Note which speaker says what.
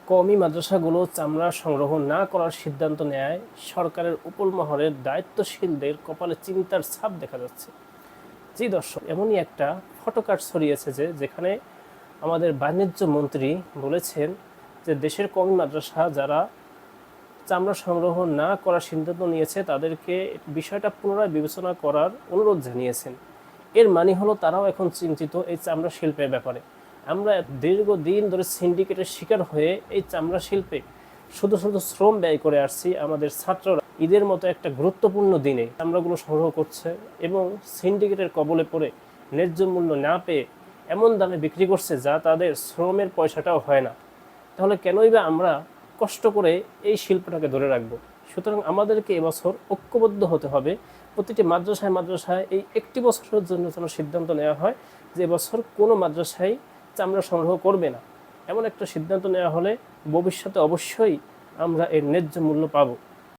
Speaker 1: কওমি মাদ্রাসাগুলো চামড়া সংগ্রহ না করার সিদ্ধান্ত নেয় সরকারের উপর মহলের দায়িত্বশীলদের কপালে চিন্তার ছাপ দেখা যাচ্ছে। জি দর্শক, এমনই একটা ফটোকার্ড ছড়িয়েছে যেখানে আমাদের বাণিজ্য মন্ত্রী বলেছেন যে দেশের কওমি মাদ্রাসা যারা চামড়া সংগ্রহ না করার সিদ্ধান্ত নিয়েছে তাদেরকে বিষয়টা পুনরায় বিবেচনা করার অনুরোধ জানিয়েছেন। এর মানে হলো তারাও এখন চিন্তিত এই চামড়া শিল্পের ব্যাপারে। আমরা দীর্ঘদিন ধরে সিন্ডিকেটের শিকার হয়ে এই চামড়া শিল্পে শুধু শুধু শ্রম ব্যয় করে আসছি। আমাদের ছাত্ররা ঈদের মতো একটা গুরুত্বপূর্ণ দিনে চামড়াগুলো সংগ্রহ করছে এবং সিন্ডিকেটের কবলে পড়ে ন্যায্য মূল্য না পেয়ে এমন দামে বিক্রি করছে যা তাদের শ্রমের পয়সাটাও হয় না। তাহলে কেনই বা আমরা কষ্ট করে এই শিল্পটাকে ধরে রাখবো? সুতরাং আমাদেরকে এবছর ঐক্যবদ্ধ হতে হবে। প্রতিটি মাদ্রাসায় মাদ্রাসায় এই একটি বছরের জন্য যেন সিদ্ধান্ত নেওয়া হয় যে এবছর কোনো মাদ্রাসায় চামড়া সংগ্রহ করবে না। এমন একটা সিদ্ধান্ত নেওয়া হলে ভবিষ্যতে অবশ্যই আমরা এর ন্যায্য মূল্য পাবো।